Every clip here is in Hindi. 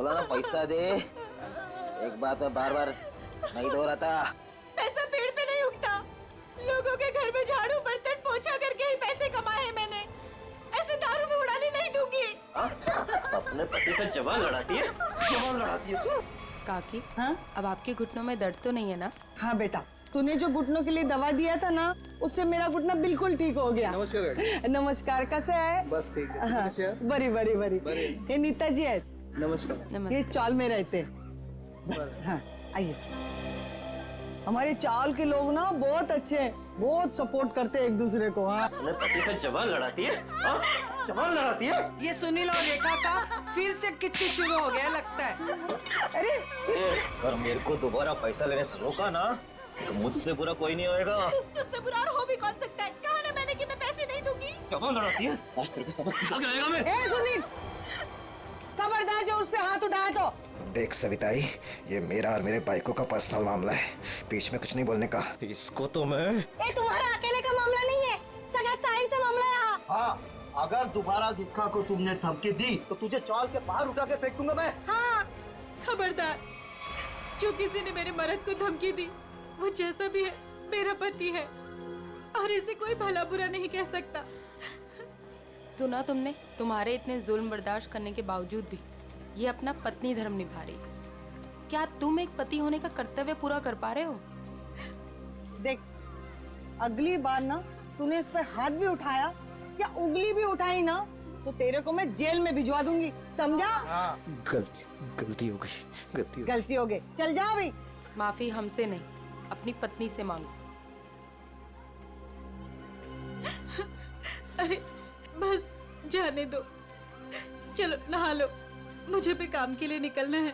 बोला ना पैसा दे। एक बात मैं बार बार नहीं दोहराता। पैसा पेड़ पे नहीं उगता। लोगों के घर में झाड़ू बर्तन पोछा करके ही पैसे कमाए हैं मैंने। ऐसे दारू में उड़ाने नहीं दूंगी। अपने पति से जवान लड़ाती है, जवान लड़ाती है तू। काकी, हाँ अब आपके घुटनों में दर्द तो नहीं है ना? हाँ बेटा, तूने जो घुटनों के लिए दवा दिया था ना, उससे मेरा घुटना बिल्कुल ठीक हो गया। नमस्कार। नमस्कार, कैसे है? बस ठीक है। हाँ, बड़ी बड़ी बड़ी। ये नीता जी है, नमस्कार। ये नमस्ते। इस चौल में रहते हैं। हाँ आइए। हमारे चावल के लोग ना बहुत अच्छे हैं, बहुत सपोर्ट करते हैं एक दूसरे को। हाँ अपने पति से जवान लड़ाती है, जवान लड़ाती है। ये सुनील और रेखा का फिर से किचकिच शुरू हो गया लगता है। अरे और मेरे को दोबारा पैसा लेने से रोका ना तो मुझसे बुरा कोई नहीं होएगा। तुझसे बुरा और हो भी कौन सकता है? कहा ना मैंने कि मैं पैसे नहीं दूंगी। जवान लड़ाती है, आज तेरे को सबक सिखा के रहेगा मैं। ए सुनील, खबरदार जो उस पे हाथ उठाया तो। देख सविताई, ये मेरा और मेरे बाइकों का पर्सनल मामला है, बीच में कुछ नहीं बोलने का। इसको तो मैं ये तुम्हारा अकेले का मामला नहीं है, सगा साहिल से मामला है। यहाँ हाँ, अगर दोबारा दुखा को तुमने धमकी दी तो तुझे चाल के बाहर उठा के फेंक दूंगा मैं। हाँ, खबरदार, जो किसी ने मेरे मर्द को धमकी दी वो जैसा भी है मेरा पति है और इसे कोई भला बुरा नहीं कह सकता। सुना तुमने? तुम्हारे इतने जुल्म बर्दाश्त करने के बावजूद भी ये अपना पत्नी धर्म निभा रही। क्या तुम एक पति होने का कर्तव्य पूरा कर पा रहे हो? देख, अगली बार ना तूने इस पे हाथ भी उठाया या उंगली भी उठाई ना तो तेरे को मैं जेल में भिजवा दूंगी, समझा? गलती हो गई। गलती हो गई, चल जा अभी। माफी हमसे नहीं, अपनी पत्नी से मांगो। अरे बस जाने दो, चलो नहा लो, मुझे भी काम के लिए निकलना है।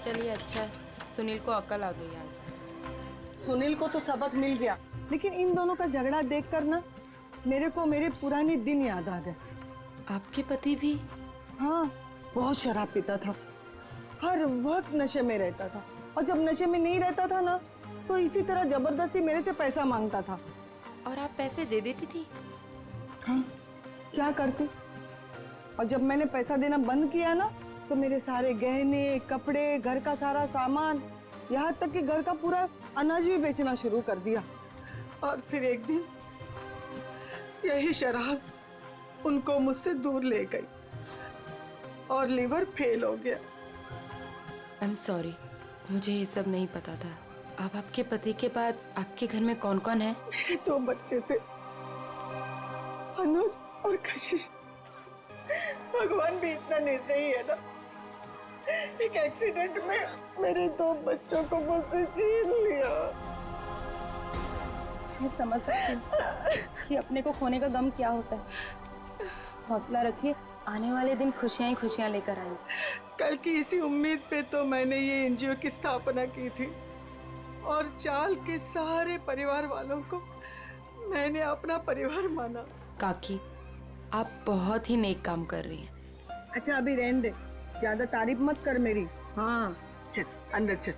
चलिए, अच्छा है, सुनील को अकल आ गई आज। सुनील को तो सबक मिल गया, लेकिन इन दोनों का झगड़ा देखकर ना मेरे को मेरे पुराने दिन याद आ गए। आपके पति भी? हाँ, बहुत शराब पीता था, हर वक्त नशे में रहता था, और जब नशे में नहीं रहता था ना तो इसी तरह जबरदस्ती मेरे से पैसा मांगता था। और आप पैसे दे देती थी? हाँ, क्या करती? और जब मैंने पैसा देना बंद किया ना तो मेरे सारे गहने, कपड़े, घर का सारा सामान, यहाँ तक कि घर का पूरा अनाज भी बेचना शुरू कर दिया। और फिर एक दिन यही शराब उनको मुझसे दूर ले गई और लीवर फेल हो गया। आई एम सॉरी, मुझे ये सब नहीं पता था। अब आपके पति के बाद आपके घर में कौन कौन है? मेरे 2 बच्चे थे, अनुज और कशिश। भगवान भी इतना निर्दयी है ना, एक एक्सीडेंट में मेरे 2 बच्चों को मुझसे छीन लिया। मैं समझ सकती हूँ कि अपने को खोने का गम क्या होता है। हौसला रखिए, आने वाले दिन खुशियाँ ही खुशियाँ लेकर आएंगे। कल की इसी उम्मीद पे तो मैंने ये एनजीओ की स्थापना की थी और चाल के सारे परिवार वालों को मैंने अपना परिवार माना। काकी, आप बहुत ही नेक काम कर रही हैं। अच्छा अभी रहने दे, ज्यादा तारीफ मत कर मेरी। हाँ चल अंदर चल,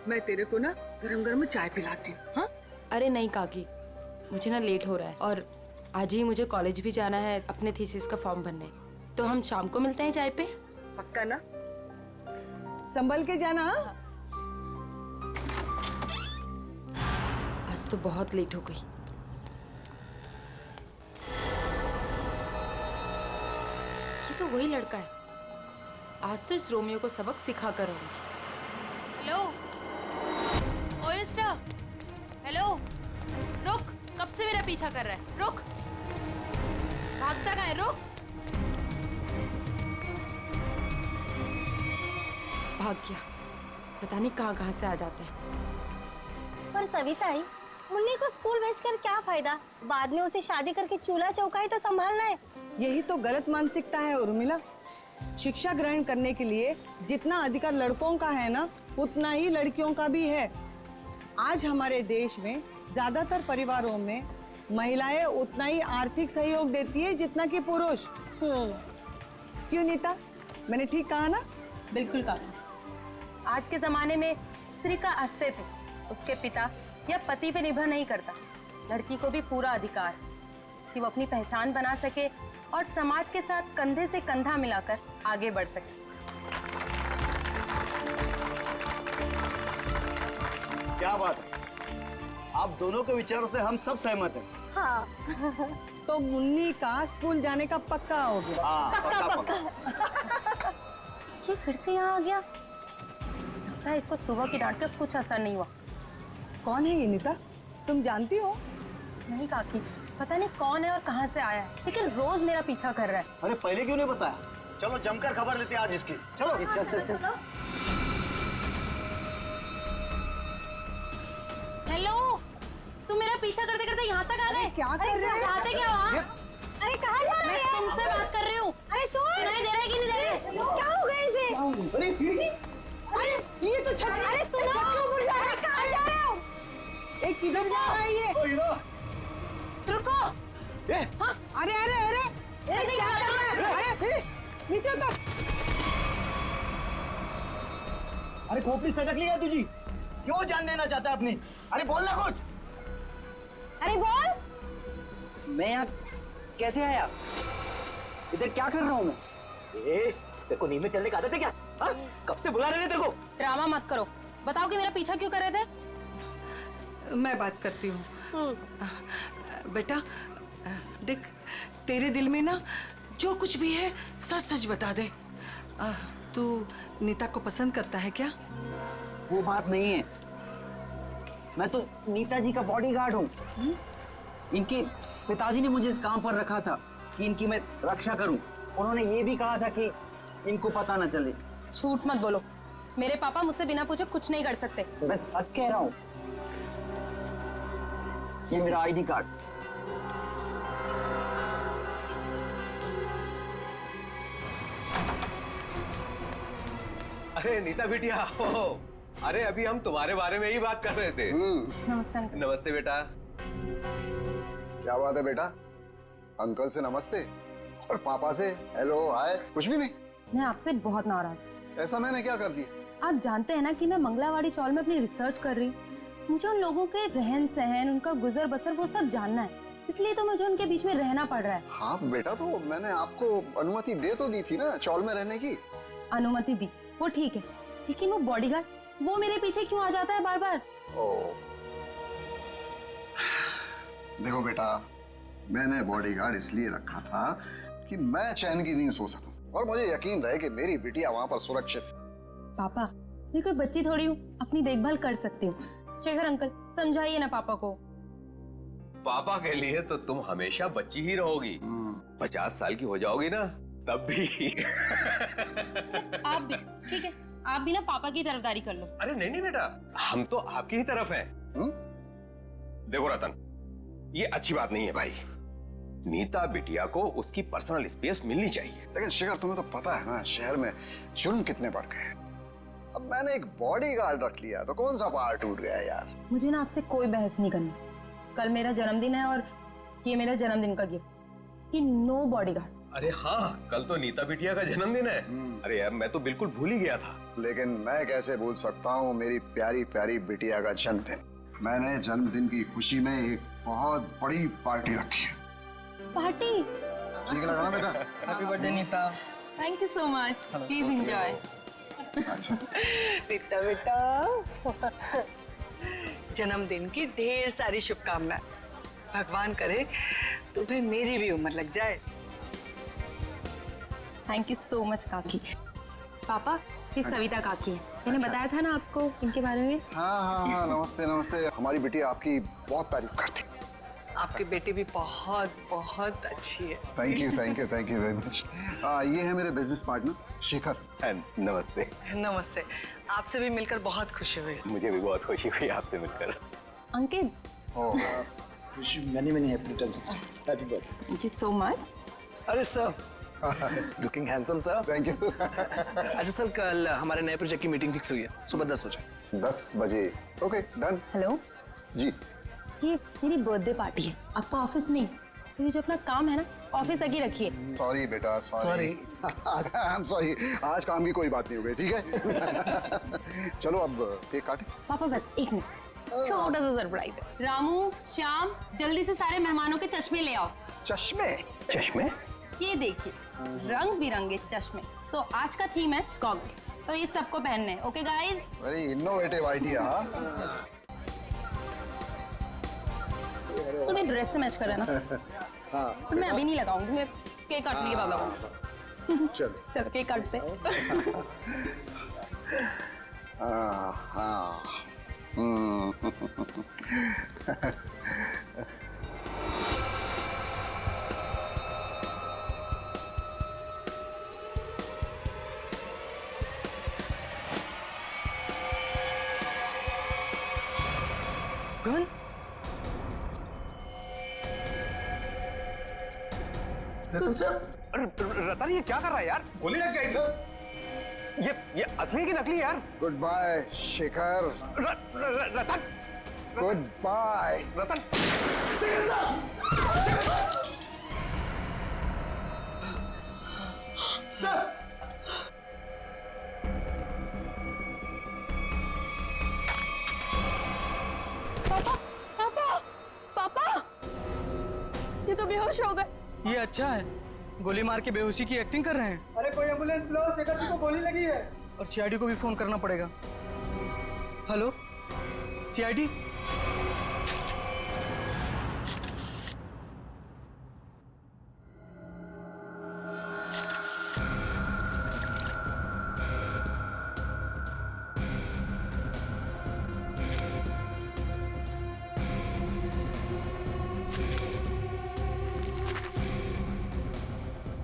मैं तेरे को ना गरम गरम चाय पिलाती हूँ। हाँ अरे नहीं काकी, मुझे ना लेट हो रहा है और आज ही मुझे कॉलेज भी जाना है अपने थीसिस का फॉर्म भरने। तो हम शाम को मिलते हैं चाय पे? पक्का ना? संभल के जाना। हाँ? आज तो बहुत लेट हो गई। ये तो वही लड़का है, आज तो इस रोमियो को सबक सिखा कर आऊंगी। हेलो, ओए मिस्टर, हेलो, रुक, कब से मेरा पीछा कर रहा है? रुक, भागता कहाँ है? रुक। भाग गया, पता नहीं कहाँ कहाँ से आ जाते हैं। पर सविताई, मुन्नी को स्कूल भेजकर क्या फायदा? बाद में उसे शादी करके चूल्हा चौका ही तो संभालना है। यही तो गलत मानसिकता है उर्मिला। शिक्षा ग्रहण करने के लिए जितना अधिकार लड़कों का है ना, उतना ही लड़कियों का भी है। आज हमारे देश में ज्यादातर परिवारों में महिलाएं उतना ही आर्थिक सहयोग देती है जितना कि पुरुष। क्यों नीता, मैंने ठीक कहा ना? बिल्कुल कहा। आज के जमाने में स्त्री का अस्तित्व उसके पिता या पति पे निर्भर नहीं करता। लड़की को भी पूरा अधिकार है कि वो अपनी पहचान बना सके और समाज के साथ कंधे से कंधा मिलाकर आगे बढ़ सके। क्या बात है, आप दोनों के विचारों से हम सब सहमत हैं। हाँ तो मुन्नी का स्कूल जाने का पक्का हो गया। हाँ, पक्का। ये फिर से यहाँ आ गया। लगता है इसको सुबह की डांट का कुछ असर नहीं हुआ। कौन है ये नीता, तुम जानती हो? नहीं काकी, पता नहीं कौन है और कहाँ से आया है, लेकिन रोज मेरा पीछा कर रहा है। अरे पहले क्यों नहीं बताया? चलो जमकर खबर लेते हैं आज इसकी। चलो चल। हेलो, तुम मेरा पीछा करते करते यहाँ तक आ गए? क्या कर रहे हैं? चाहते क्या हो? हाँ? अरे कहाँ जा रहे मैं हैं? तुमसे बात कर रही हूँ। अरे सुन, सुनाई दे रहा है कि नहीं दे रहा है? क्या हो गया इसे? अरे सीढ़ी, अरे ये तो छत, अरे सुनो, छत के ऊपर जा रहा है। कहाँ जा रहे हो? ए, किधर जा रहा है ये? रुको। अरे अरे अरे ए, क्या कर रहा है? अरे नीचे उतर। अरे खोपड़ी सटक लिया तुझी, क्यों जान देना चाहता है अपनी? अरे बोल ना कुछ। अरे बोल। मैं यहाँ कैसे आया? इधर क्या कर रहा हूँ मैं? तेरे को नींद में चलने का आदत है क्या? हाँ? कब से बुला रहे थे तेरे को? ड्रामा मत करो, बताओ कि मेरा पीछा क्यों कर रहे थे? मैं बात करती हूँ। बेटा देख, तेरे दिल में ना जो कुछ भी है सच सच बता दे। तू नीता को पसंद करता है क्या? वो बात नहीं है, मैं तो नीता जी का बॉडीगार्ड हूँ। इनके पिताजी ने मुझे इस काम पर रखा था कि इनकी मैं रक्षा करूं। उन्होंने ये भी कहा था कि इनको पता न चले। झूठ मत बोलो, मेरे पापा मुझसे बिना पूछे कुछ नहीं कर सकते। मैं सच कह रहा हूँ, ये मेरा आईडी कार्ड। अरे नीता बिटिया, अरे अभी हम तुम्हारे बारे में ही बात कर रहे थे। नमस्ते अंकल। नमस्ते बेटा। क्या बात है बेटा, अंकल से नमस्ते और पापा से हेलो हाय कुछ भी नहीं? मैं आपसे बहुत नाराज हूँ। ऐसा मैंने क्या कर दिया? आप जानते हैं ना कि मैं मंगलावाड़ी चौल में अपनी रिसर्च कर रही हूँ। मुझे उन लोगों के रहन सहन, उनका गुजर बसर वो सब जानना है, इसलिए तो मुझे उनके बीच में रहना पड़ रहा है। हाँ बेटा, तो मैंने आपको अनुमति दे तो दी थी ना चौल में रहने की। अनुमति दी वो ठीक है, लेकिन वो बॉडीगार्ड वो मेरे पीछे क्यों आ जाता है बार बार? देखो बेटा, मैंने बॉडीगार्ड इसलिए रखा था कि मैं चैन की नींद सो सकूं और मुझे यकीन रहे कि मेरी बिटिया वहां पर सुरक्षित है। पापा, मैं कोई बच्ची थोड़ी हूँ, अपनी देखभाल कर सकती हूँ। शेखर अंकल, समझाइए ना पापा को। पापा के लिए तो तुम हमेशा बच्ची ही रहोगी। 50 साल की हो जाओगी ना तब भी। आप भी ठीक है, आप भी ना पापा की तरफदारी कर लो। अरे नहीं बेटा, हम तो आपकी ही तरफ हैं। देखो रतन, ये अच्छी बात नहीं है भाई। नीता बिटिया को उसकी पर्सनल स्पेस मिलनी चाहिए। लेकिन शेखर, तुम्हें तो पता है ना शहर में जुल्म कितने बढ़ गए। अब मैंने एक बॉडीगार्ड रख लिया तो कौन सा पहाड़ टूट गया यार। मुझे ना आपसे कोई बहस नहीं करनी। कल मेरा जन्मदिन है और ये मेरा जन्मदिन का गिफ्ट कि नो बॉडीगार्ड। अरे हाँ, कल तो नीता बिटिया का जन्मदिन है। अरे यार, मैं तो बिल्कुल भूल ही गया था। लेकिन मैं कैसे भूल सकता हूँ मेरी प्यारी प्यारी बिटिया का जन्मदिन। मैंने जन्मदिन की खुशी में एक बहुत बड़ी पार्टी रखी है। पार्टी? ठीक लगा ना बेटा? Happy birthday Neeta. Thank you so much, please enjoy. Neeta बेटा, जन्मदिन की ढेर सारी शुभकामनाएं। भगवान करे तुम्हें मेरी भी उम्र लग जाए। थैंक यू सो मच काकी। पापा, ये सविता काकी है, मैंने बताया था ना आपको इनके बारे में। हाँ, नमस्ते नमस्ते। हमारी बिटिया आपकी बहुत तारीफ करती। आपकी बेटी भी बहुत बहुत अच्छी है। Thank you very much. ये है मेरे बिजनेस पार्टनर शेखर। नमस्ते। नमस्ते, आपसे भी मिलकर बहुत खुशी हुई। मुझे भी बहुत खुशी हुई आपसे मिलकर। Ankit, many happy returns of happy birthday. Thank you so much. अरे sir, looking handsome sir. Thank you. अच्छा सर, कल हमारे नए प्रोजेक्ट की मीटिंग फिक्स हुई है, सुबह 10 बजे। 10 बजे, ओके डन। हेलो जी, ये मेरी बर्थडे पार्टी है, आपका ऑफिस नहीं, तो ये जो अपना काम है ना ऑफिस तक ही रखिए। सॉरी बेटा, सॉरी। आई एम सॉरी, आज काम की कोई बात नहीं हो गई, ठीक है। चलो अब केक काटे। पापा बस एक मिनट, छोटा सा सरप्राइज है। रामू, श्याम, जल्दी से सारे मेहमानों के चश्मे ले आओ। चश्मे? चश्मे? ये देखिए रंग बिरंगे चश्मे। सो आज का थीम है गॉगल्स, तो ये सबको पहनने हैं। Okay guys? Very innovative idea. तो मेरी ड्रेस से मैच करे ना। तो मैं अभी नहीं लगाऊंगी, मैं केक काटने के बाद लगाऊंगी। चलो चलो केक काटते हैं। हाँ। गन? रतन ये क्या कर रहा है यार? गोली लग गई। ये असली की नकली यार? Good bye Shekhar. Ratan good bye Ratan. पापा ये तो बेहोश हो गए। ये अच्छा है, गोली मार के बेहोशी की एक्टिंग कर रहे हैं। अरे कोई एम्बुलेंस बुलाओ, शेखर जी को गोली लगी है। और सीआईडी को भी फोन करना पड़ेगा। Hello CID?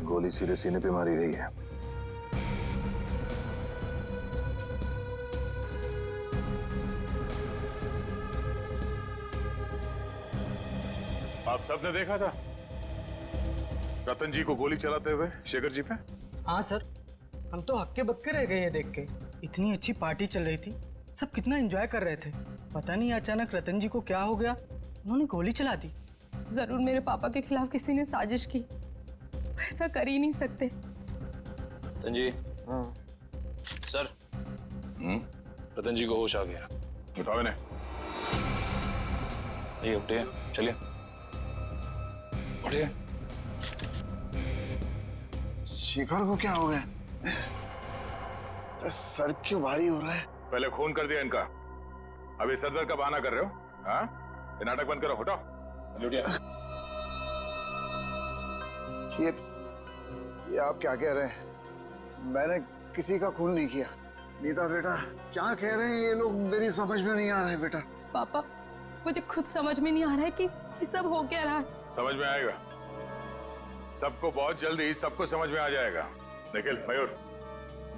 गोली सीधे सीने पे मारी गई है। आप सबने देखा था रतन जी को गोली चलाते हुए शेखर जी पे? हाँ सर, हम तो हक्के बक्के रह गए ये देख के। इतनी अच्छी पार्टी चल रही थी, सब कितना एंजॉय कर रहे थे। पता नहीं अचानक रतन जी को क्या हो गया, उन्होंने गोली चला दी। जरूर मेरे पापा के खिलाफ किसी ने साजिश की, ऐसा कर ही नहीं सकते। रतन जी। सर। रतन जी को होश आ गया। उठाओ इन्हें। ये उठिए, चलिए उठिए। शेखर को क्या हो गया? सर क्यों भारी हो रहा है? पहले खून कर दिया इनका, अभी सर दर्द का बहाना कर रहे हो? हाँ, ये नाटक बंद करो, उठाओ। उठिए। ये आप क्या कह रहे हैं? मैंने किसी का खून नहीं किया। नीता बेटा क्या कह रहे हैं ये लोग? मेरी समझ में नहीं आ रहा है बेटा। पापा मुझे खुद समझ में नहीं आ रहा है कि ये सब हो क्या रहा है। समझ में आएगा, सबको बहुत जल्दी सबको समझ में आ जाएगा। निखिल, मयूर,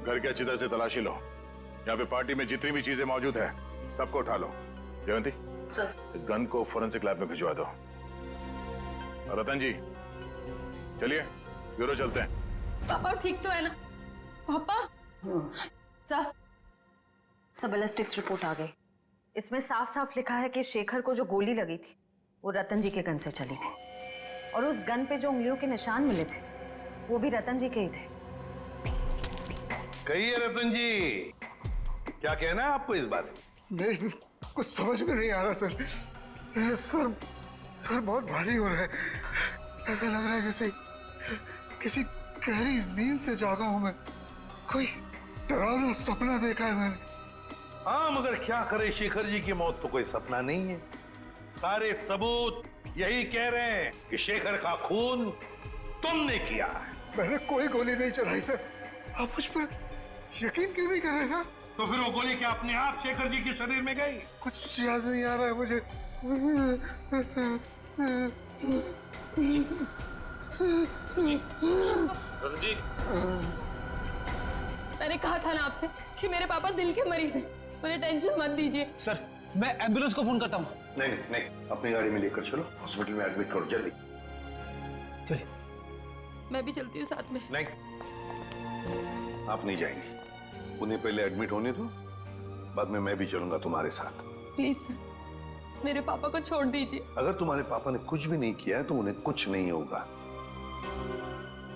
घर की अच्छी तरह से तलाशी लो। यहाँ पे पार्टी में जितनी भी चीजें मौजूद है सबको उठा लो। जयंती सर, इस गन को फोरेंसिक लैब में भिजवा दो। रतन जी चलिए ब्यूरो चलते हैं। पापा ठीक तो है ना? पापा सब बैलिस्टिक्स रिपोर्ट आ गई। इसमें साफ साफ लिखा है कि शेखर को जो गोली लगी थी वो रतन जी के गन से चली थी, और उस गन पे जो उंगलियों के निशान मिले थे वो भी रतन जी के ही थे। कहिए रतन जी, क्या कहना है आपको इस बारे में? नहीं, कुछ समझ में नहीं आ रहा सर। मेरा सर बहुत भारी हो रहा है। ऐसा लग रहा है जैसे किसी गहरी नींद से जागा हूं मैं। कोई डरावना सपना देखा है मैंने। हाँ, मगर क्या करे, शेखर जी की मौत तो कोई सपना नहीं है। सारे सबूत यही कह रहे हैं कि शेखर का खून तुमने किया है। मैंने कोई गोली नहीं चलाई सर। आप मुझ पर यकीन क्यों नहीं कर रहे सर? तो फिर वो गोली क्या अपने आप शेखर जी के शरीर में गई? कुछ याद नहीं आ रहा है मुझे। रतन जी, मैंने कहा था ना आपसे कि मेरे पापा दिल के मरीज हैं, उन्हें टेंशन मत दीजिए। सर मैं एम्बुलेंस को फोन करता हूँ। नहीं, अपनी गाड़ी में लेकर चलो, हॉस्पिटल में एडमिट करो जल्दी। चलिए। मैं भी चलती हूँ साथ में। नहीं, आप नहीं जाएंगी। उन्हें पहले एडमिट होने दो, बाद में मैं भी चलूंगा तुम्हारे साथ। प्लीज सर, मेरे पापा को छोड़ दीजिए। अगर तुम्हारे पापा ने कुछ भी नहीं किया है तो उन्हें कुछ नहीं होगा।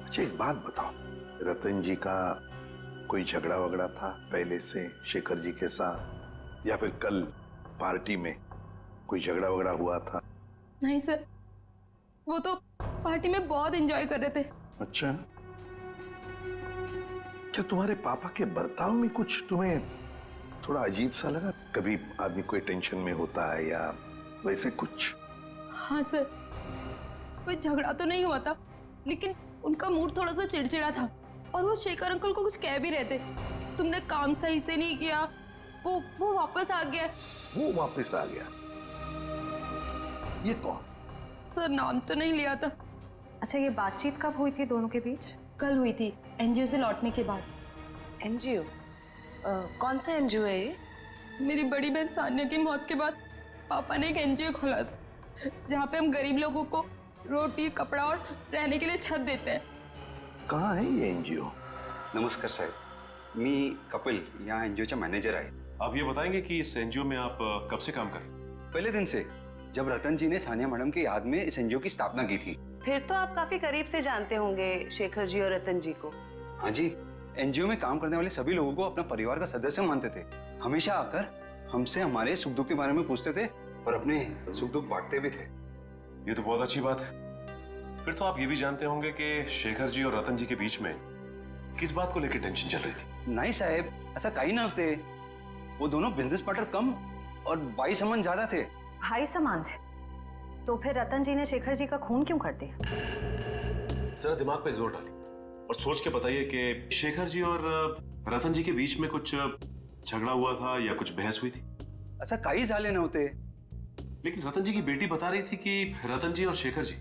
अच्छा एक बात बताओ, रतन जी का कोई झगड़ा वगड़ा था पहले से शेखर जी के साथ, या फिर कल पार्टी में कोई झगड़ा वगड़ा हुआ था? नहीं सर, वो तो पार्टी में बहुत एंजॉय कर रहे थे, अच्छा, क्या तुम्हारे पापा के बर्ताव में कुछ तुम्हें थोड़ा अजीब सा लगा? कभी आदमी कोई टेंशन में होता है या वैसे कुछ? हाँ सर, कोई झगड़ा तो नहीं हुआ था, लेकिन उनका मूड थोड़ा सा चिड़चिड़ा था और वो शेखर अंकल को कुछ कह भी रहे थे। तुमने काम सही से नहीं किया, वो वापस आ गया। वो वापस आ गया? ये कौन? सर नाम तो नहीं लिया था। अच्छा, ये बातचीत कब हुई थी दोनों के बीच? कल हुई थी, एनजीओ से लौटने के बाद। एनजीओ? कौन सा एनजीओ है ये? मेरी बड़ी बहन सानिया की मौत के बाद पापा ने एक एनजीओ खोला था, जहाँ पे हम गरीब लोगों को रोटी, कपड़ा और रहने के लिए छत देते हैं। कहाँ है ये एनजीओ? नमस्कार साहेब, मी कपिल, यहाँ एनजीओ मॅनेजर आहे। आप ये बताएंगे कि इस एनजीओ में आप कब से काम कर रहे हैं? पहले दिन से, जब रतन जी ने सानिया मैडम की याद में इस एनजीओ की स्थापना की थी। फिर तो आप काफी करीब से जानते होंगे शेखर जी और रतन जी को। हाँ जी, एनजीओ में काम करने वाले सभी लोगों को अपना परिवार का सदस्य मानते थे। हमेशा आकर हमसे हमारे सुख दुख के बारे में पूछते थे और अपने सुख दुख बांटते भी थे। ये तो बहुत अच्छी बात है। फिर तो आप ये भी जानते होंगे कि शेखर जी और रतन जी के बीच में किस बात को लेकर टेंशन चल रही थी? नहीं साहब, ऐसा कहीं ना थे। वो दोनों बिजनेस पार्टनर कम और भाई संबंध ज्यादा थे। भाई समान थे? तो फिर रतन जी ने शेखर जी का खून क्यों कर दिया? जरा दिमाग पे जोर डालिए और सोच के बताइए कि शेखर जी और रतन जी के बीच में कुछ झगड़ा हुआ था या कुछ बहस हुई थी? ऐसा कई झाले नव्हते। लेकिन रतन जी की बेटी बता रही थी कि रतन जी और शेखर जी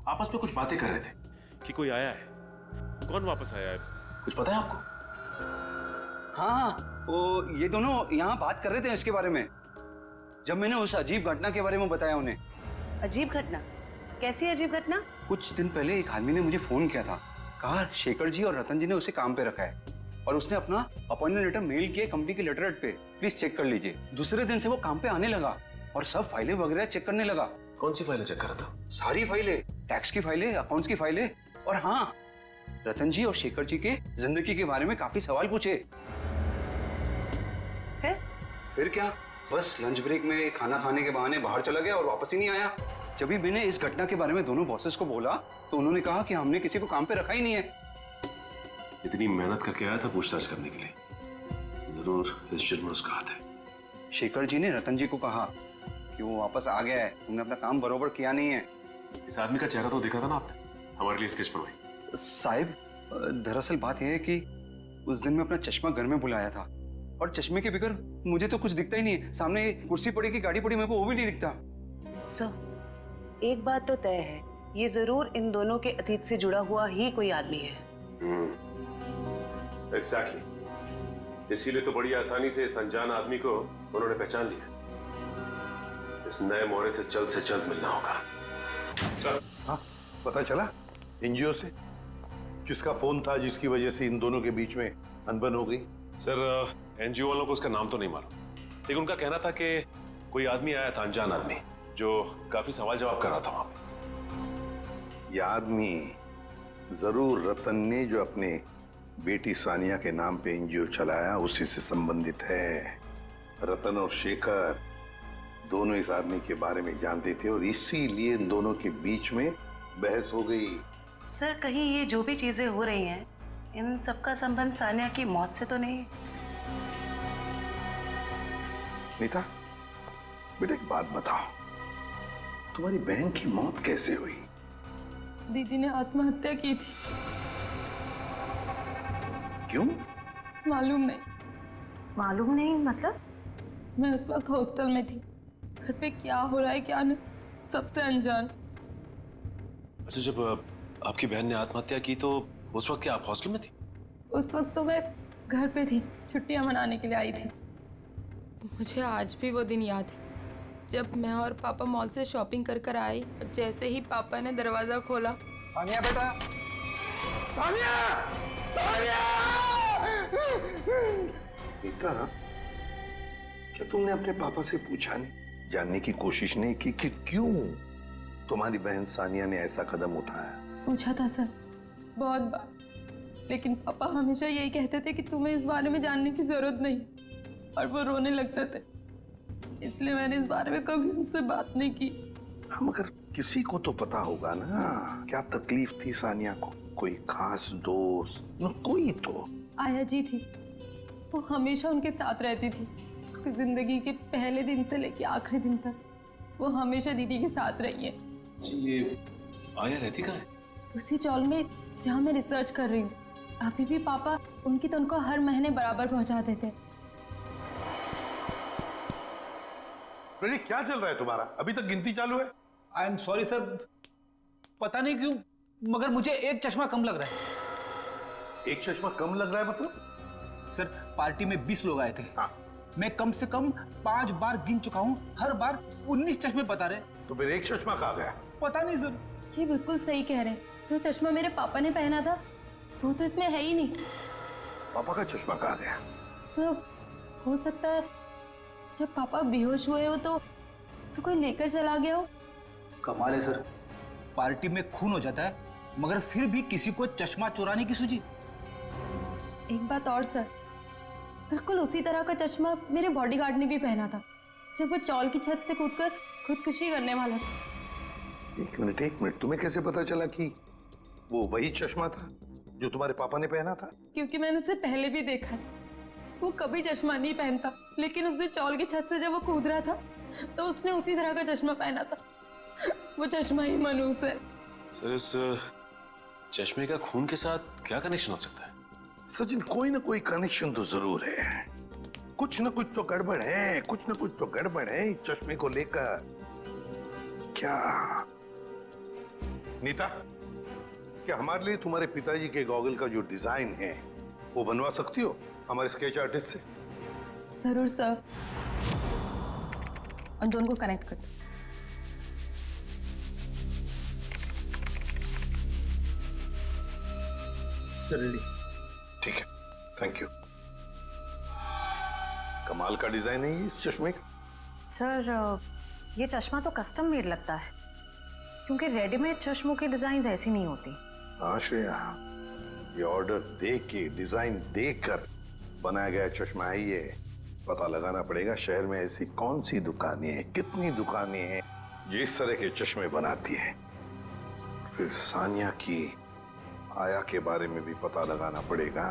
आपस में कुछ बातें कर रहे थे कि कोई आया है। कौन वापस आया है, कुछ पता है आपको? हाँ, वो ये दोनों यहाँ बात कर रहे थे इसके बारे में, जब मैंने उस अजीब घटना के बारे में बताया उन्हें। अजीब घटना? कैसी अजीब घटना? कुछ दिन पहले एक आदमी ने मुझे फोन किया था, कहा शेखर जी और रतन जी ने उसे काम पे रखा है और उसने अपना अपॉइंटमेंट लेटर मेल किया कंपनी के लेटरहेड पे, प्लीज चेक कर लीजिए। दूसरे दिन से वो काम पे आने लगा और सब फाइलें वगैरह चेक करने लगा। कौन सी फाइलें चेक कर रहा था? सारी फाइलें, टैक्स की फाइलें, अकाउंट्स की फाइलें, और हाँ, रतन जी और शेखर जी के जिंदगी के बारे में काफी सवाल पूछे। फिर क्या, बस लंच ब्रेक में खाना खाने के बहाने बाहर चला गया और वापस ही नहीं आया। जब भी मैंने इस घटना के बारे में दोनों बॉसेस को बोला तो उन्होंने कहा कि हमने किसी को काम पे रखा ही नहीं है। इतनी मेहनत करके आया था पूछताछ करने के लिए, जरूर इस जुर्म में उसका हाथ है। शेखर जी ने रतन जी को कहा कि वो वापस आ गया है, उन्होंने अपना काम बरोबर किया नहीं है। इस आदमी का चेहरा तो देखा था ना आपने, हमारे लिए स्केच बनवाई। साहिब, दरअसल बात यह है कि उस दिन मैं अपना चश्मा घर में भुलाया था और चश्मे के बगैर मुझे तो कुछ दिखता ही नहीं है। सामने कुर्सी पड़ी की गाड़ी पड़ी, मेरे को वो भी नहीं दिखता। सर, एक बात तो तय है, ये जरूर इन दोनों के अतीत से जुड़ा हुआ ही कोई आदमी है। एग्जैक्टली, इसीलिए तो बड़ी आसानी से इस अनजान आदमी को उन्होंने पहचान लिया। इस नए मोहरे से जल्द मिलना होगा। सर, हाँ, पता चला एनजीओ से किसका फोन था जिसकी वजह से इन दोनों के बीच में अनबन हो गई? सर, एनजीओ वालों को उसका नाम तो नहीं मालूम, लेकिन उनका कहना था कि कोई आदमी आया था, अनजान आदमी, जो काफी सवाल जवाब कर रहा था वहां पे। यह आदमी जरूर रतन ने जो अपने बेटी सानिया के नाम पे एनजीओ चलाया उसी से संबंधित है। रतन और शेखर दोनों इस आदमी के बारे में जानते थे और इसीलिए इन दोनों के बीच में बहस हो गई। सर, कहीं ये जो भी चीजें हो रही हैं, इन सबका संबंध सानिया की मौत से तो नहीं? नीता, बेटा एक बात बताओ, तुम्हारी बहन की मौत कैसे हुई? दीदी ने आत्महत्या की थी। क्यों? मालूम नहीं। मालूम नहीं मतलब? मैं उस वक्त हॉस्टल में थी, घर पे क्या हो रहा है क्या नहीं, सबसे अनजान। अच्छा, जब आपकी बहन ने आत्महत्या की तो उस वक्त क्या आप हॉस्टल में थी? उस वक्त तो मैं घर पे थी, छुट्टियां मनाने के लिए आई थी। मुझे आज भी वो दिन याद है जब मैं और पापा मॉल से शॉपिंग कर कर आए और जैसे ही पापा ने दरवाजा खोला। सानिया बेटा, सानिया, सानिया! नीता, क्या तुमने अपने पापा से पूछा नहीं, जानने की कोशिश नहीं की कि क्यों तुम्हारी बहन सानिया ने ऐसा कदम उठाया? पूछा था सर, बहुत बार, लेकिन पापा हमेशा यही कहते थे कि तुम्हें इस बारे में जानने की जरूरत नहीं, और वो रोने लगते थे। इसलिए मैंने इस बारे में कभी उनसे बात नहीं की। मगर किसी को तो पता होगा ना क्या तकलीफ थी सानिया को। कोई खास दोस्त न कोई तो। आया जी थी, वो हमेशा उनके साथ रहती थी। उसकी जिंदगी के पहले दिन से लेके आखिरी दिन तक वो हमेशा दीदी के साथ रही है। जी, ये आया रहती कहाँ है? उसी चौल में जहाँ मैं रिसर्च कर रही हूँ। अभी भी पापा उनकी तनख्वाह हर महीने बराबर पहुँचा देते। प्रदीप क्या चल रहा है तुम्हारा? अभी तक गिनती चालू है? आई एम सॉरी सर, पता नहीं क्यों मगर मुझे एक चश्मा कम लग रहा है। एक चश्मा कम लग रहा है मतलब? सर पार्टी में 20 लोग आए थे। हाँ। मैं कम से कम 5 बार गिन चुका हूँ, हर बार 19 चश्मे बता रहे। तो फिर एक चश्मा कहाँ गया? पता नहीं सर। जी बिल्कुल सही कह रहे हैं, जो चश्मा मेरे पापा ने पहना था वो तो इसमें है ही नहीं। पापा का चश्मा कहाँ गया? सब हो सकता है जब पापा बेहोश हुए हो तो कोई लेकर चला गया हो। कमाल है सर, पार्टी में खून हो जाता है मगर फिर भी किसी को चश्मा चुराने की सूझी। एक बात और सर, बिल्कुल उसी तरह का चश्मा मेरे बॉडीगार्ड ने भी पहना था जब वो चौल की छत से कूदकर खुदकुशी करने वाला था। एक मिनट, तुम्हें कैसे पता चला कि वो वही चश्मा था जो तुम्हारे पापा ने पहना था? क्योंकि मैंने उसे पहले भी देखा है। वो कभी चश्मा नहीं पहनता, लेकिन उसने चौल की छत से जब वो कूद रहा था तो उसने उसी तरह का चश्मा पहना था। वो चश्मा ही मनूस है। सर इस चश्मे का खून के साथ क्या कनेक्शन हो सकता है? सचिन, कोई ना कोई कनेक्शन तो जरूर है। कुछ ना कुछ तो गड़बड़ है, कुछ ना कुछ तो गड़बड़ है इस चश्मे को लेकर। क्या नीता, क्या हमारे लिए तुम्हारे पिताजी के गॉगल का जो डिजाइन है वो बनवा सकती हो हमारे स्केच आर्टिस्ट से? जरूर सर। उन दोनों को कनेक्ट कर दो। ठीक है, थैंक यू। कमाल का डिजाइन है ये इस चश्मे का। सर ये चश्मा तो कस्टम मेड लगता है, क्योंकि रेडीमेड चश्मों की डिजाइन ऐसी नहीं होती। हाँ श्रेया, ये ऑर्डर दे के डिजाइन देकर बनाया गया चश्मा है ये। पता लगाना पड़ेगा शहर में ऐसी कौन सी दुकानें हैं, कितनी दुकानें हैं जो इस तरह के चश्मे बनाती है। फिर सानिया की आया के बारे में भी पता लगाना पड़ेगा।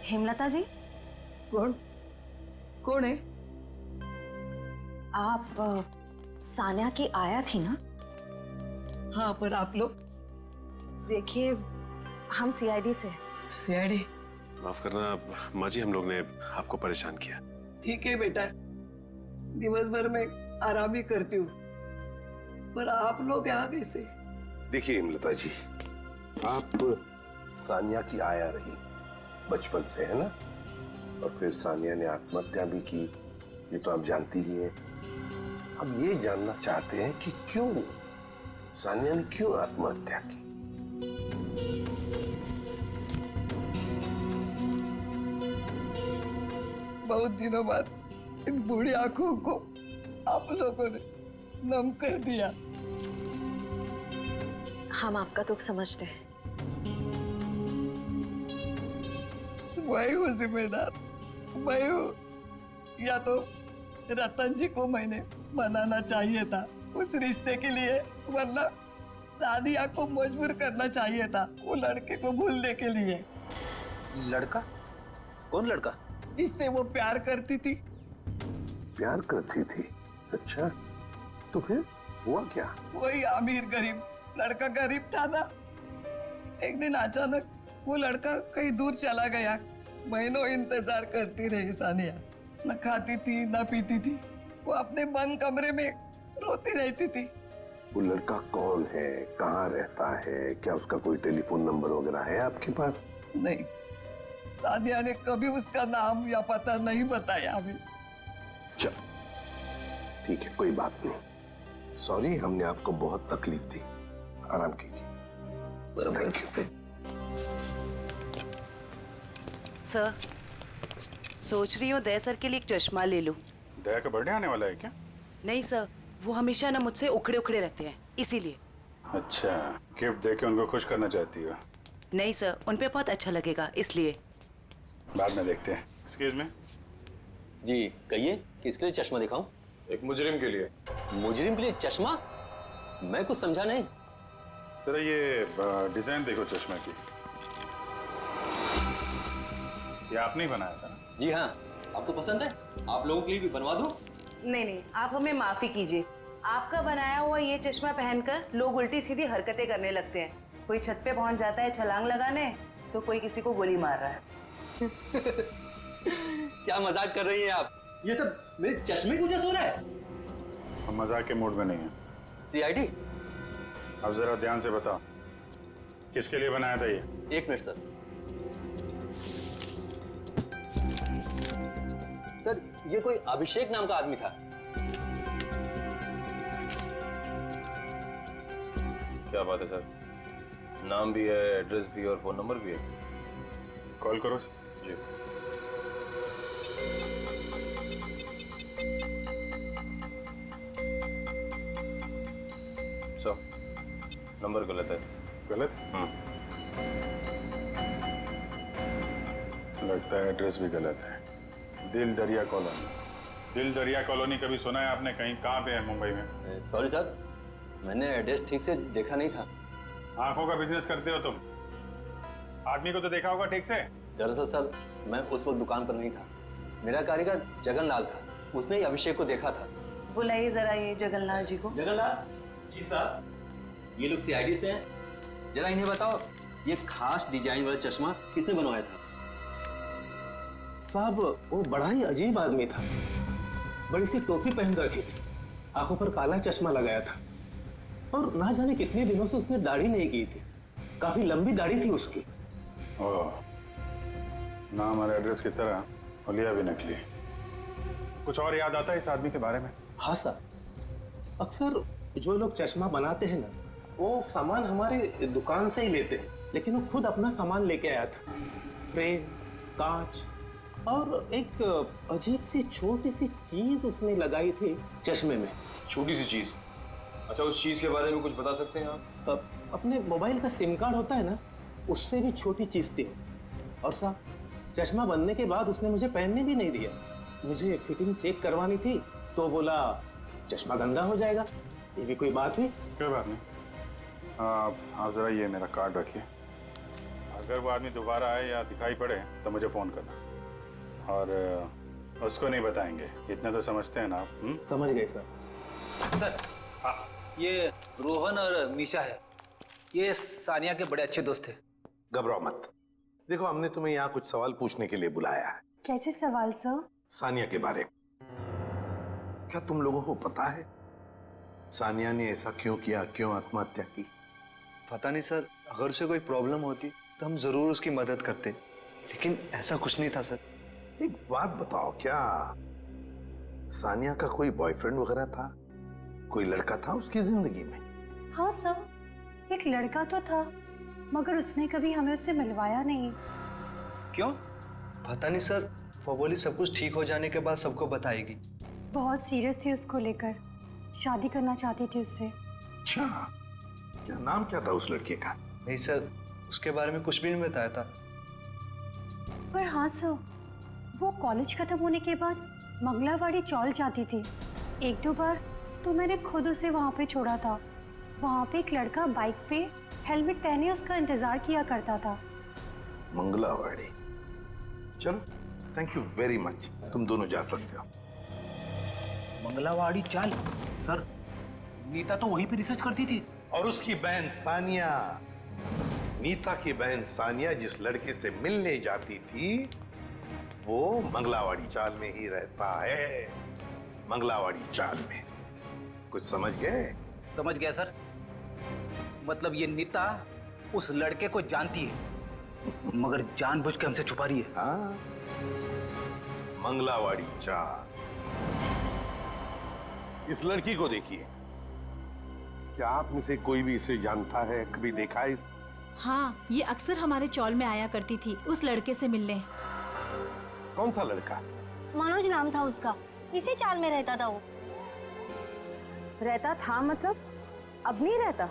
हेमलता जी। कौन है? आप सानिया की आया थी ना? हाँ, पर आप लोग? देखिए हम सीआईडी से। सीआईडी? माफ करना माँ जी, हम लोग ने आपको परेशान किया। ठीक है बेटा, दिवस भर में आराम ही करती हूँ, पर आप लोग यहाँ कैसे? देखिए हिमलता जी, आप सानिया की आया रही बचपन से, है ना? और फिर सानिया ने आत्महत्या भी की, ये तो आप जानती ही हैं। अब ये जानना चाहते हैं कि क्यों सानिया ने क्यों आत्महत्या की। बहुत दिनों बाद इन बूढ़ी आंखों को आप लोगों ने नम कर दिया। हम आपका दुख समझते हैं। मैं हूँ जिम्मेदार, मैं हूँ। या तो रतन जी को मैंने मनाना चाहिए था उस रिश्ते के लिए, वरना सानिया को मजबूर करना चाहिए था वो लड़के को भूलने के लिए। लड़का? कौन लड़का? जिससे वो प्यार करती थी। प्यार करती थी? अच्छा, तो फिर हुआ क्या? वही अमीर गरीब लड़का गरीब था ना। एक दिन अचानक वो लड़का कहीं दूर चला गया। महीनों इंतजार करती रही सानिया, न खाती थी न पीती थी। वो अपने बंद कमरे में रोती रहती थी। वो लड़का कौन है, कहाँ रहता है, क्या उसका कोई टेलीफोन नंबर वगैरह है आपके पास? नहीं, सानिया ने कभी उसका नाम या पता नहीं बताया अभी। चल ठीक है, कोई बात नहीं। सॉरी, हमने आपको बहुत तकलीफ दी। आराम कीजिए। सर, सोच रही हूँ दया सर के लिए एक चश्मा ले लूं। दया का बर्थडे आने वाला है क्या? नहीं सर, वो हमेशा ना मुझसे उखड़े उखड़े रहते हैं, इसीलिए। अच्छा, गिफ्ट देके उनको खुश करना चाहती हो? नहीं सर, उन पे बहुत अच्छा लगेगा, इसलिए। बाद में देखते हैं। Excuse me. जी कहिए, किसके लिए चश्मा दिखाऊं? एक मुजरिम के लिए। मुजरिम के लिए चश्मा? मैं कुछ समझा नहीं। जरा ये डिजाइन देखो चश्मे की। ये आपने ही बनाया था ना? जी हाँ। आपको पसंद है? आप लोगों के लिए भी बनवा दूं? नहीं नहीं, आप हमें माफी कीजिए। आपका बनाया हुआ ये चश्मा पहनकर लोग उल्टी सीधी हरकतें करने लगते हैं। कोई छत पे पहुंच जाता है छलांग लगाने, तो कोई किसी को गोली मार रहा है। क्या मजाक कर रही हैं आप? ये सब मेरे चश्मे की वजह से हो रहा है? हम मजाक के मूड में नहीं है। सीआईडी? अब जरा ध्यान से बताओ, किसके लिए बनाया था ये? एक मिनट सर। सर, ये कोई अभिषेक नाम का आदमी था। क्या बात है सर, नाम भी है, एड्रेस भी और फोन नंबर भी है। कॉल करो जी। नंबर गलत है। गलत? लगता है एड्रेस भी गलत है। दिल दरिया कॉलोनी। दिल दरिया कॉलोनी कभी सुना है आपने? कहीं कहाँ पे है मुंबई में? सॉरी सर, मैंने एड्रेस ठीक से देखा नहीं था। आंखों का बिजनेस करते हो तुम। आदमी को तो देखा होगा ठीक से। दरअसल सर, मैं उस वक्त दुकान पर नहीं था। मेरा कारीगर जगनलाल था, उसने ही अभिषेक को देखा था। बुलाइए जरा ये जगनलाल जी को। जगनलाल जी साहब, ये लोग सीआईडी से हैं। जरा इन्हें बताओ, ये खास डिजाइन वाला चश्मा किसने बनवाया था? साहब, वो बड़ा ही अजीब आदमी था। बड़ी सी टोपी पहन रखी थी, आंखों पर काला चश्मा लगाया था, और ना जाने कितने दिनों से उसने दाढ़ी नहीं की थी। काफी लंबी दाढ़ी थी उसकी। ओह, नाम और एड्रेस की तरह हुलिया भी नकली। कुछ और याद आता है इस आदमी के बारे में? हाँ सर, अक्सर जो लोग चश्मा बनाते हैं ना, वो सामान हमारे दुकान से ही लेते हैं, लेकिन वो खुद अपना सामान लेके आया था। फ्रेम, कांच और एक अजीब सी छोटी सी चीज उसने लगाई थी चश्मे में। छोटी सी चीज? अच्छा, उस चीज के बारे में कुछ बता सकते हैं आप? अपने मोबाइल का सिम कार्ड होता है ना, उससे भी छोटी चीज थी। और साहब, चश्मा बनने के बाद उसने मुझे पहनने भी नहीं दिया। मुझे फिटिंग चेक करवानी थी तो बोला चश्मा गंदा हो जाएगा। ये भी कोई बात हुई? कोई बात नहीं। आप जरा ये मेरा कार्ड रखिए। अगर वो आदमी दोबारा आए या दिखाई पड़े तो मुझे फोन करना, और उसको नहीं बताएंगे, इतना तो समझते हैं ना आप? समझ गए सर। सर, ये रोहन और मीशा है, ये सानिया के बड़े अच्छे दोस्त थे। घबराओ मत। देखो, हमने तुम्हें यहाँ कुछ सवाल पूछने के लिए बुलाया है। कैसे सवाल सर? सानिया के बारे में। क्या तुम लोगों को पता है सानिया ने ऐसा क्यों किया, क्यों आत्महत्या की? पता नहीं सर, अगर उसे कोई प्रॉब्लम होती तो हम जरूर उसकी मदद करते, लेकिन ऐसा कुछ नहीं था सर। एक बात बताओ, क्या सानिया का कोई बॉयफ्रेंड वगैरह था? कोई लड़का था उसकी जिंदगी में? हाँ सर, एक लड़का तो था, मगर उसने कभी हमें उससे मिलवाया नहीं। क्यों? पता नहीं सर, वो बोली सब कुछ ठीक हो जाने के बाद सबको बताएगी। बहुत सीरियस थी उसको लेकर, शादी करना चाहती थी उससे। अच्छा, क्या नाम क्या था उस लड़के का? नहीं सर, उसके बारे में कुछ भी नहीं बताया था। पर हाँ सर, वो कॉलेज खत्म होने के बाद मंगलावाड़ी चौल जाती थी। एक दो बार तो मैंने खुद उसे वहाँ पे छोड़ा था। वहाँ पे एक लड़का बाइक पे हेलमेट पहने उसका इंतजार किया करता था। मंगलावाड़ी? चलो, थैंक यू वेरी मच, तुम दोनों जा सकते हो। मंगलावाड़ी चाल? सर, नीता तो वहीं पे रिसर्च करती थी। और उसकी बहन सानिया, नीता की बहन सानिया जिस लड़के से मिलने जाती थी, वो मंगलावाड़ी चाल में ही रहता है। मंगलावाड़ी चाल में। कुछ समझ गए? समझ गया सर। मतलब ये नीता उस लड़के को जानती है, मगर जानबूझ के हमसे छुपा रही है। हाँ, मंगलावाड़ी चाल। इस लड़की को देखिए, क्या आप में से कोई भी इसे जानता है, कभी देखा है? हाँ, ये अक्सर हमारे चौल में आया करती थी उस लड़के से मिलने। कौन सा लड़का? मनोज नाम था उसका, इसी चाल में रहता था वो। रहता था मतलब? अब नहीं रहता?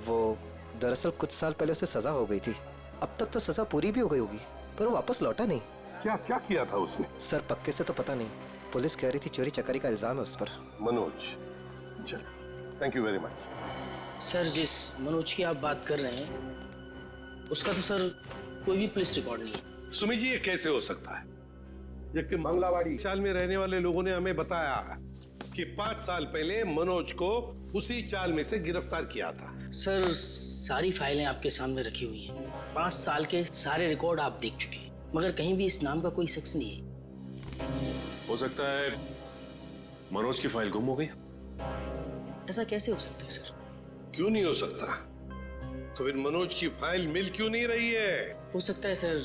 वो दरअसल कुछ साल पहले उसे सजा हो गई थी। अब तक तो सजा पूरी भी हो गई होगी, पर वो वापस लौटा नहीं। क्या क्या किया था उसने? सर, पक्के से तो पता नहीं, पुलिस कह रही थी चोरी चकारी का इल्जाम है उस पर। मनोज, चल, thank you very much. Sir, जिस मनोज की आप बात कर रहे हैं उसका तो सर कोई भी पुलिस रिकॉर्ड नहीं है। सुमी जी, ये कैसे हो सकता है जबकि मंगलावाड़ी चाल में रहने वाले लोगों ने हमें बताया कि 5 साल पहले मनोज को उसी चाल में से गिरफ्तार किया था। सर, सारी फाइलें आपके सामने रखी हुई हैं। 5 साल के सारे रिकॉर्ड आप देख चुके हैं, मगर कहीं भी इस नाम का कोई शख्स नहीं है। हो सकता है मनोज की फाइल गुम हो गई। ऐसा कैसे हो सकता है सर? क्यों नहीं हो सकता? तो फिर मनोज की फाइल मिल क्यों नहीं रही है? हो सकता है सर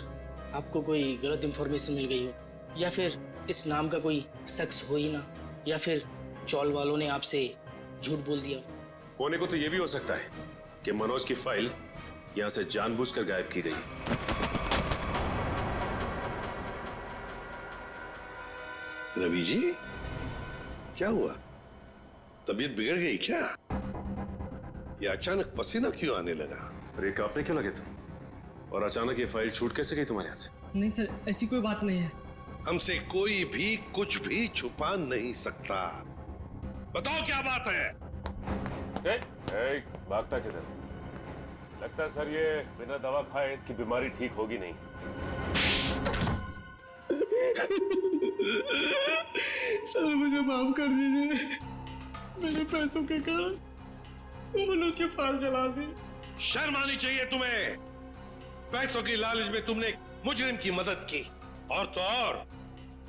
आपको कोई गलत इंफॉर्मेशन मिल गई हो, या फिर इस नाम का कोई शख्स हो ही ना, या फिर चौल वालों ने आपसे झूठ बोल दिया। होने को तो ये भी हो सकता है कि मनोज की फाइल यहां से जानबूझकर गायब की गई। रवि जी, क्या हुआ? तबीयत बिगड़ गई क्या? ये अचानक पसीना क्यों आने लगा? अरे कांपने क्यों लगे तुम? और अचानक ये फाइल छूट कैसे गई तुम्हारे हाथ से? नहीं सर, ऐसी कोई बात नहीं है। हमसे कोई भी कुछ भी छुपा नहीं सकता। बताओ क्या बात है? भागता किधर? लगता है सर ये बिना दवा खाए इसकी बीमारी ठीक होगी नहीं। सर मुझे माफ कर दीजिए, मेरे पैसों के कारण मैंने उसकी फाइल जला दी। शर्म आनी चाहिए तुम्हें। पैसों की लालच में तुमने मुजरिम की मदद की, और तो और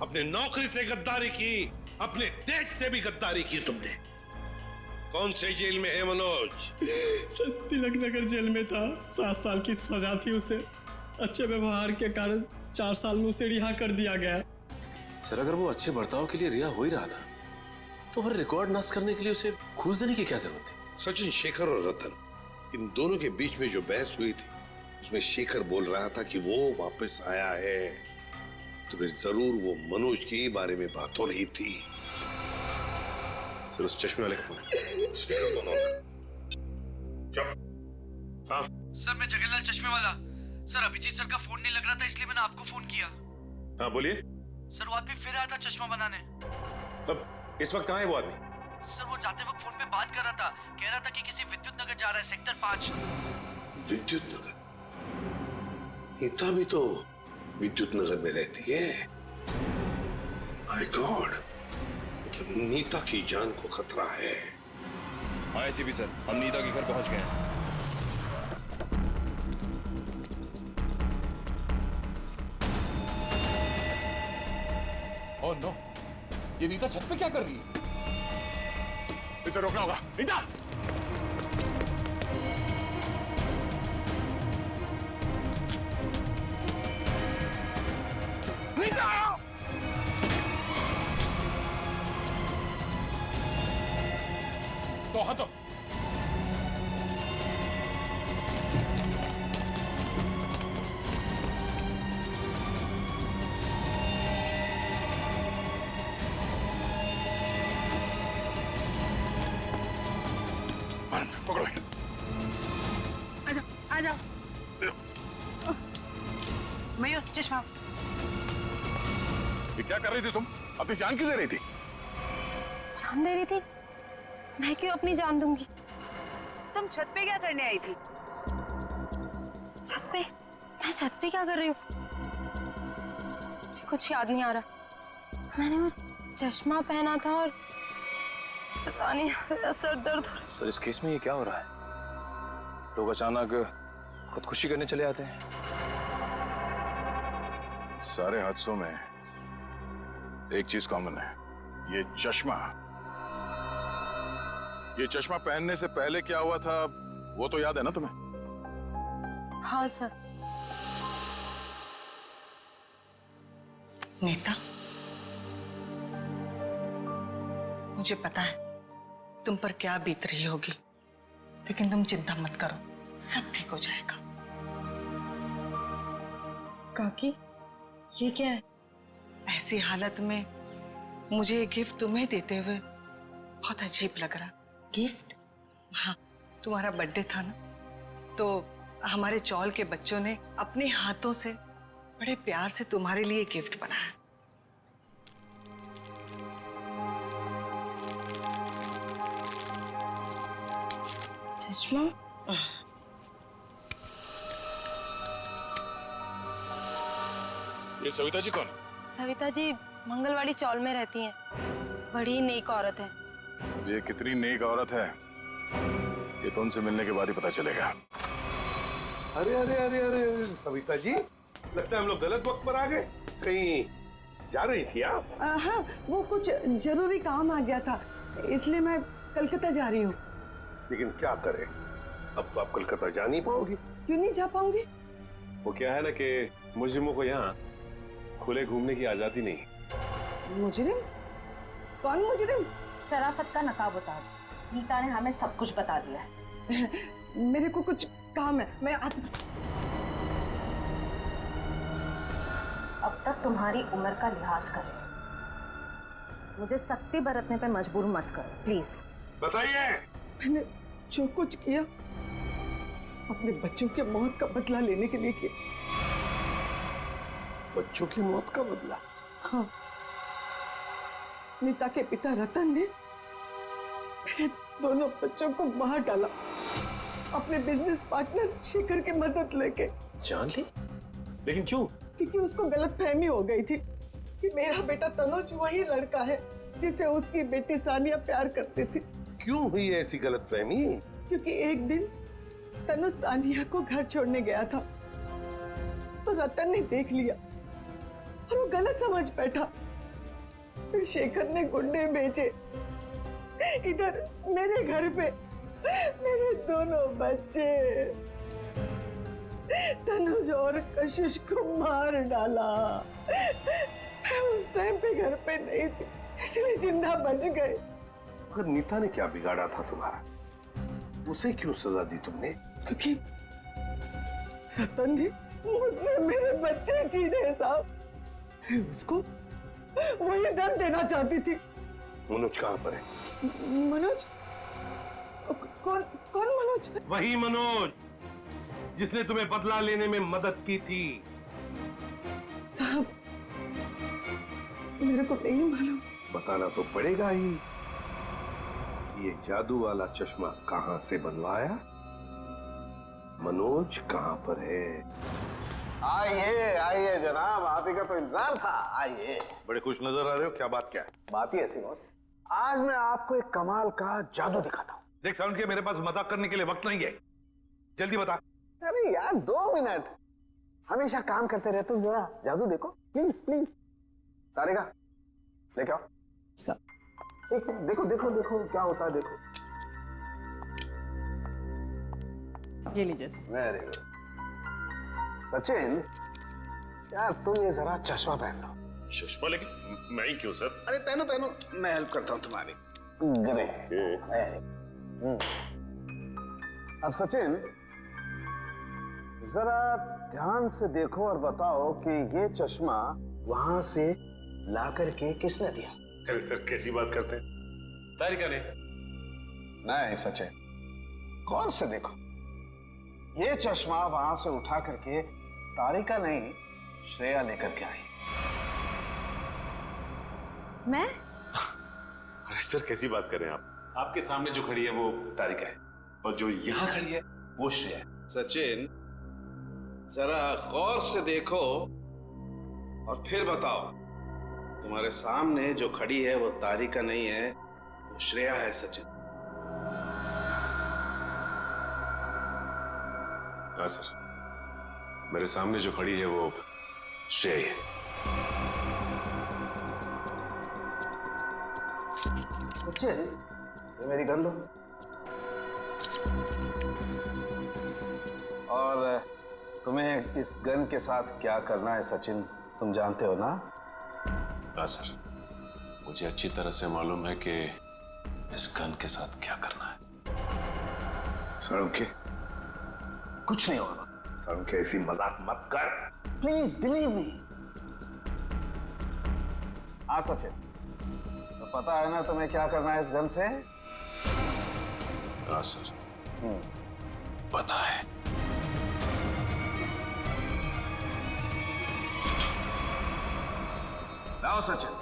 अपने नौकरी से गद्दारी की, अपने देश से भी गद्दारी की तुमने। कौन से जेल में है मनोज? सर, तिलक नगर जेल में था। 7 साल की सजा थी उसे। अच्छे व्यवहार के कारण 4 साल में उसे रिहा कर दिया गया। सर, अगर वो अच्छे बर्ताव के लिए रिहा हो ही रहा था तो फिर रिकॉर्ड नष्ट करने के लिए उसे घूस देने की क्या जरूरत थी? सचिन, शेखर और रतन, इन दोनों के बीच में जो बहस हुई थी उसमें शेखर बोल रहा था कि वो वापस आया है, तो फिर जरूर वो मनोज के बारे में बात हो रही थी। सर, उस चश्मे वाले का फोन। हाँ सर, मैं जगन्नाथ चश्मे वाला। सर, अभिजीत सर का फोन नहीं लग रहा था, इसलिए मैंने आपको फोन किया। हाँ बोलिए। सर, वो आदमी फिर आया था चश्मा बनाने। अब इस वक्त कहाँ है वो आदमी? सर, वो जाते वक्त फोन पे बात कर रहा था। कह रहा था कि किसी विद्युत नगर जा रहा है, सेक्टर 5। विद्युत नगर? नीता भी तो विद्युत नगर में रहती है। माय गॉड, मतलब नीता की जान को खतरा है। हाँ एसीपी सर, हम नीता के घर पहुंच गए हैं। ओह नो, ये नीता छत पे क्या कर रही है? इसे रोकना होगा। नीता! नीता! तो हटो। पकड़ो। आ जाओ। मयूर, चश्मा। ये क्या कर रही थी तुम? अपनी जान क्यों दे रही थी? जान दे रही थी? मैं क्यों अपनी जान दूंगी? तुम छत पे क्या करने आई थी? छत पे? मैं छत पे क्या कर रही हूँ? मुझे कुछ याद नहीं आ रहा। मैंने वो चश्मा पहना था और पता नहीं, मेरा सर दर्द हो रहा है। सर, इस केस में ये क्या हो रहा है? लोग अचानक खुदकुशी करने चले आते हैं। सारे हादसों में एक चीज कॉमन है, ये चश्मा। ये चश्मा पहनने से पहले क्या हुआ था वो तो याद है ना तुम्हें? हाँ सर। नीता, मुझे पता है तुम पर क्या बीत रही होगी, लेकिन तुम चिंता मत करो, सब ठीक हो जाएगा। काकी, ये क्या है? ऐसी हालत में मुझे ये गिफ्ट तुम्हें देते हुए बहुत अजीब लग रहा। गिफ्ट? हाँ, तुम्हारा बर्थडे था ना, तो हमारे चौल के बच्चों ने अपने हाथों से बड़े प्यार से तुम्हारे लिए गिफ्ट बनाया। चश्मा? ये सविता जी कौन? सविता जी मंगलवाड़ी चौल में रहती हैं। बड़ी नेक औरत है। ये कितनी नेक औरत है ये तो उनसे मिलने के बाद ही पता चलेगा। अरे अरे अरे अरे सविता जी, लगता है हम लोग गलत वक्त पर आ गए। कहीं जा रही थी आप? हाँ, वो कुछ जरूरी काम आ गया था, इसलिए मैं कलकत्ता जा रही हूँ। लेकिन क्या करें, अब तो आप कलकत्ता जा नहीं पाओगी। क्यों नहीं जा पाऊंगी? वो क्या है ना कि मुजरिमों को यहाँ खुले घूमने की आजादी नहीं। मुजरिम? कौन मुजरिम? शराफत का नकाब उतार। नीता ने हमें सब कुछ बता दिया है। मेरे को कुछ काम है, मैं आती। अब तक तुम्हारी उम्र का लिहाज कर। मुझे सख्ती बरतने पे मजबूर मत करो प्लीज। बताइए। मैंने जो कुछ किया अपने बच्चों के मौत का बदला लेने के लिए किया। बच्चों की मौत का बदला? हाँ, नीता के पिता रतन ने मेरे दोनों बच्चों को मार डाला अपने बिजनेस पार्टनर शेखर की मदद लेके। जान ली? लेकिन क्यों? क्योंकि उसको गलतफहमी हो गई थी कि मेरा बेटा तनुज वही लड़का है जिसे उसकी बेटी सानिया प्यार करती थी। क्यों हुई ऐसी गलतफहमी? क्योंकि एक दिन तनुज सानिया को घर छोड़ने गया था तो रतन ने देख लिया और वो गलत समझ बैठा। फिर शेखर ने गुंडे भेजे इधर मेरे घर पे मेरे दोनों बच्चे तनुज और कशिश को मार डाला। मैं उस टाइम पे घर पे नहीं थी इसलिए जिंदा बच गए। मगर नीता ने क्या बिगाड़ा था तुम्हारा? उसे क्यों सजा दी तुमने? क्योंकि रतन ने मुझसे मेरे बच्चे छीने साहब। मैं उसको वही दर्द देना चाहती थी। मनोज कहाँ पर है? मनोज? कौन कौन मनोज? वही मनोज जिसने तुम्हें बदला लेने में मदद की थी। साहब मेरे को नहीं मालूम। बताना तो पड़ेगा ही। ये जादू वाला चश्मा कहाँ से बनवाया? मनोज कहाँ पर है? आइए आइए जनाब, आप ही का तो इंतजार था। आइए। बड़े खुश नजर आ रहे हो, क्या बात क्या है? बात ही ऐसी बॉस, आज मैं आपको एक कमाल का जादू दिखाता हूँ। देख साउंड के मेरे पास मजाक करने के लिए वक्त नहीं है, जल्दी बता। अरे यार 2 मिनट, हमेशा काम करते रहते हो, जरा जादू देखो प्लीज प्लीज। तारिका लेके आओ। एक देखो देखो देखो क्या होता है, देखो। ये लीजिए। Very good. सचिन यार तुम ये जरा चश्मा पहन लो। चश्मा? लेकिन मैं ही क्यों सर? अरे पहनो पहनो, मैं हेल्प करता हूँ तुम्हारी। अब सचिन जरा ध्यान से देखो और बताओ कि ये चश्मा वहां से ला करके किसने दिया? अरे सर कैसी बात करते हैं? तारिका ने। नहीं सचिन, गौर से देखो, ये चश्मा वहां से उठा करके तारिका नहीं श्रेया लेकर के आई। मैं? अरे सर कैसी बात कर रहे हैं आप? आपके सामने जो खड़ी है वो तारिका है और जो यहाँ खड़ी है वो श्रेया है। सचिन जरा गौर से देखो और फिर बताओ, तुम्हारे सामने जो खड़ी है वो तारिका नहीं है, वो श्रेया है। सचिन। हाँ सर, मेरे सामने जो खड़ी है वो श्रेया है। सचिन ये मेरी गन लो और तुम्हें इस गन के साथ क्या करना है सचिन तुम जानते हो ना? हाँ सर, मुझे अच्छी तरह से मालूम है कि इस गन के साथ क्या करना है। सड़ों कुछ नहीं होगा। सड़ों ऐसी मजाक मत कर प्लीज बिलीव मी। हाँ सचिन, तो पता है ना तुम्हें क्या करना है इस गन से? हाँ सर, पता है। लाओ सचिन,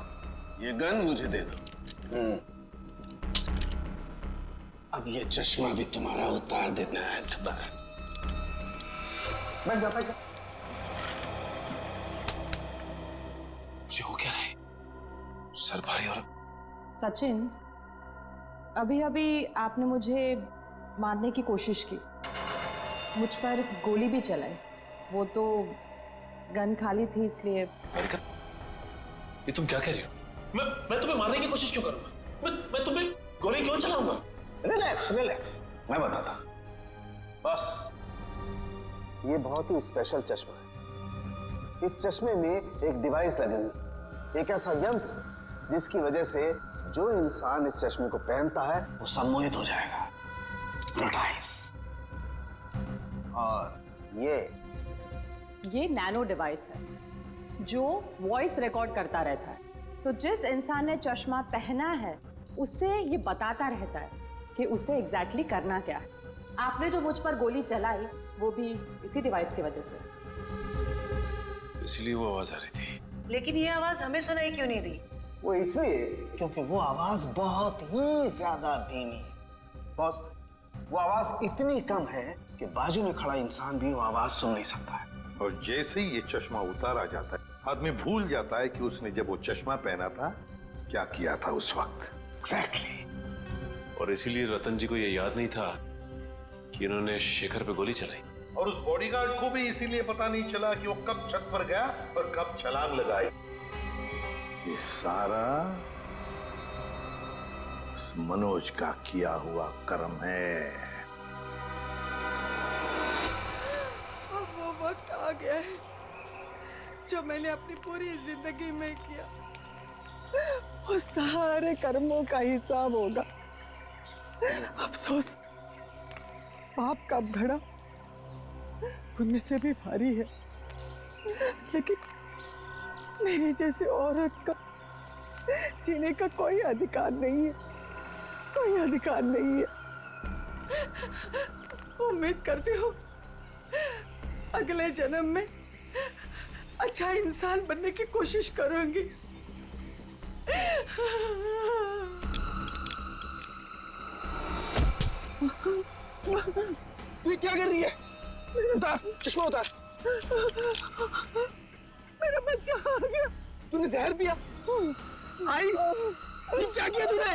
ये गन मुझे दे दो। अब ये चश्मा भी तुम्हारा उतार देना है। बैठ जा। मुझे हो क्या रहा है? सर भारी और सचिन, अभी अभी आपने मुझे मारने की कोशिश की, मुझ पर गोली भी चलाई। वो तो गन खाली थी इसलिए। ये तुम क्या कह रही हो? मैं तुम्हें मारने की कोशिश क्यों करूंगा? मैं तुम्हें गोली क्यों चलाऊंगा? रिलैक्स, मैं बताता। बस ये बहुत ही स्पेशल चश्मा है। इस चश्मे में एक डिवाइस लगी हुई, एक ऐसा यंत्र जिसकी वजह से जो इंसान इस चश्मे को पहनता है वो सम्मोहित हो जाएगा, hypnotize। और ये नैनो डिवाइस है जो वॉइस रिकॉर्ड करता रहता है। तो जिस इंसान ने चश्मा पहना है उससे ये बताता रहता है कि उसे एग्जैक्टली करना क्या है। आपने जो मुझ पर गोली चलाई वो भी इसी डिवाइस की वजह से। इसलिए वो आवाज आ रही थी। लेकिन ये आवाज हमें सुनाई क्यों नहीं दी? वो इसलिए क्योंकि वो आवाज बहुत ही ज्यादा धीमी है। बॉस, वो आवाज इतनी कम है कि बाजू में खड़ा इंसान भी वो आवाज सुन नहीं सकता है। और जैसे ही ये चश्मा उतारा जाता है, आदमी भूल जाता है कि उसने जब वो चश्मा पहना था क्या किया था उस वक्त। एग्जैक्टली। और इसीलिए रतन जी को ये याद नहीं था कि इन्होंने शेखर पे गोली चलाई। और उस बॉडीगार्ड को भी इसीलिए पता नहीं चला कि वो कब छत पर गया और कब छलांग लगाई। ये सारा उस मनोज का किया हुआ कर्म है। अब वो वक्त आ गया है जो मैंने अपनी पूरी जिंदगी में किया। वो सारे कर्मों का हिसाब होगा। अफसोस पाप का घड़ा पुण्य से भी भारी है, लेकिन मेरी जैसी औरत का जीने का कोई अधिकार नहीं है, कोई अधिकार नहीं है। उम्मीद करती हूँ अगले जन्म में अच्छा इंसान बनने की कोशिश करूंगी। ये क्या कर रही है? उतार चश्मा, उतार। मेरा बच्चा आ गया। तूने जहर पिया? आई, ये क्या किया तूने?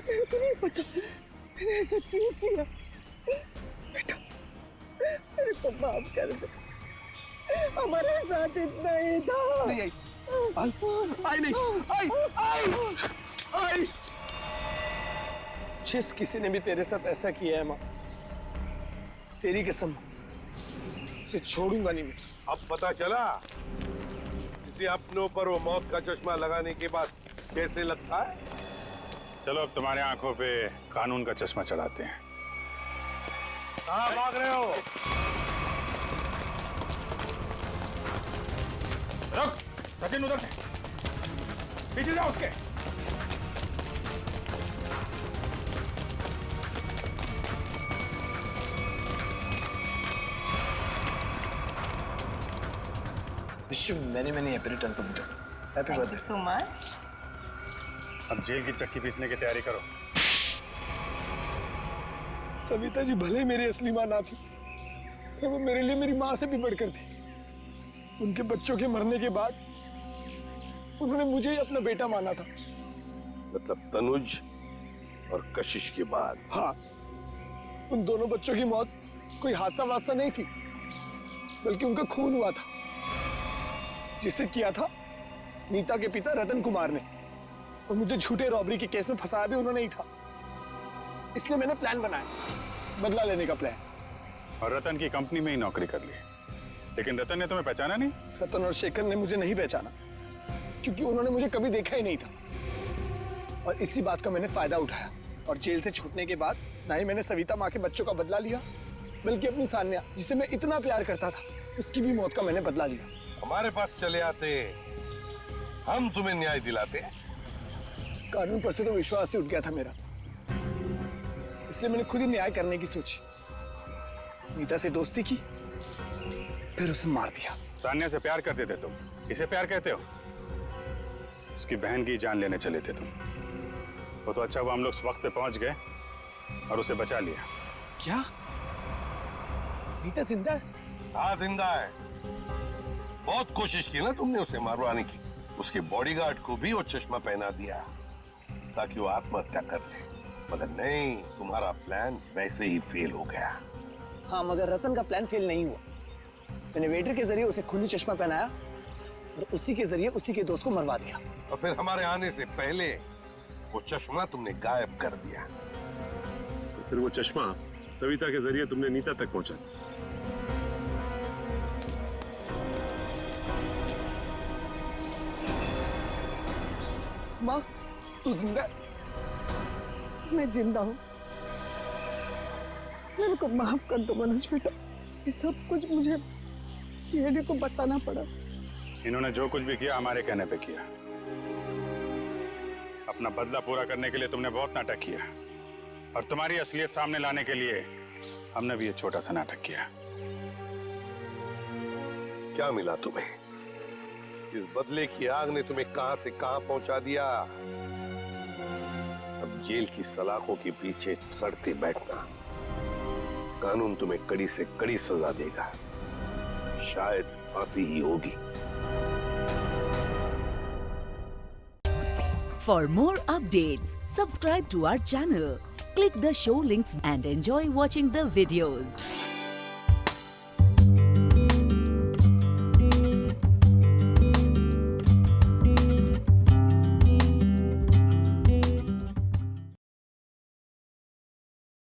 मेरे को नहीं पता मैंने ऐसा क्यों किया। बेटा मेरे को माफ कर दे, हमारे साथ इतना ही था। नहीं आई, आई नहीं, आई। जिस किसी ने भी तेरे साथ ऐसा किया है माँ, तेरी कसम उसे छोड़ूंगा नहीं मैं। अब पता चला इसे अपनों पर वो मौत का चश्मा लगाने के बाद कैसे लगता है। चलो अब तुम्हारे आंखों पे कानून का चश्मा चढ़ाते हैं। कहाँ भाग रहे हो? रुक, सचिन उधर से पीछे जाओ उसके। Wish you many happy returns of the day. Happy birthday. so much. अब जेल की चक्की पीसने की तैयारी करो। सविता जी भले मेरी असली माँ ना थी, पर वो मेरे लिए मेरी माँ से भी बढ़कर थी। उनके बच्चों के मरने के बाद उन्होंने मुझे ही अपना बेटा माना था। मतलब तनुज और कशिश के बाद? हाँ, उन दोनों बच्चों की मौत कोई हादसा वादसा नहीं थी, बल्कि उनका खून हुआ था, जिसे किया था नीता के पिता रतन कुमार ने। और मुझे झूठे रॉबरी के केस में फंसाया भी उन्होंने ही था। इसलिए मैंने प्लान बनाया, बदला लेने का प्लान। और रतन की कंपनी में ही नौकरी कर ली, लेकिन रतन ने तुम्हें पहचाना नहीं? रतन और शेखर ने मुझे नहीं पहचाना, क्योंकि उन्होंने मुझे कभी देखा ही नहीं था। और इसी बात का मैंने फायदा उठाया, और जेल से छूटने के बाद ना ही मैंने सविता माँ के बच्चों का बदला लिया, बल्कि अपनी सान्या, जिसे मैं इतना प्यार करता था, उसकी भी मौत का मैंने बदला लिया। हमारे पास चले आते, हम तुम्हें न्याय दिलाते। कानून पर से तो विश्वास ही उठ गया था मेरा, इसलिए मैंने खुद ही न्याय करने की सोची। नीता से दोस्ती की, फिर उसे मार दिया। सान्या से प्यार करते थे तुम, इसे प्यार कहते हो? उसकी बहन की जान लेने चले थे तुम। वो तो अच्छा हुआ हम लोग वक्त पे पहुंच गए, और उसे बचा लिया। क्या नीता जिंदा है? हाँ जिंदा है। बहुत कोशिश की ना तुमने उसे मारवाने की। उसके बॉडीगार्ड को भी वो चश्मा पहना दिया ताकि वो आत्महत्या कर ले, मगर नहीं, तुम्हारा प्लान वैसे ही फेल हो गया। हाँ, मगर रतन का प्लान फेल नहीं हुआ। मैंने वेटर के जरिए उसे खूनी चश्मा पहनाया और उसी के जरिए उसी के दोस्त को मरवा दिया। और फिर हमारे आने से पहले वो चश्मा तुमने गायब कर दिया। तो फिर वो चश्मा सविता के जरिए तुमने नीता तक पहुंचा। माँ, तू जिंदा है? मैं जिंदा हूँ। मेरे को माफ कर दो मनोज बेटा। ये सब कुछ मुझे सीआईडी को बताना पड़ा। इन्होंने जो कुछ भी किया हमारे कहने पे किया। अपना बदला पूरा करने के लिए तुमने बहुत नाटक किया और तुम्हारी असलियत सामने लाने के लिए हमने भी एक छोटा सा नाटक किया। क्या मिला तुम्हें? इस बदले की आग ने तुम्हें कहां से कहां पहुंचा दिया। अब जेल की सलाखों के पीछे सड़ते बैठना। कानून तुम्हें कड़ी से कड़ी सजा देगा, शायद फांसी ही होगी। For more updates, subscribe to our channel, click the show links and enjoy watching the videos.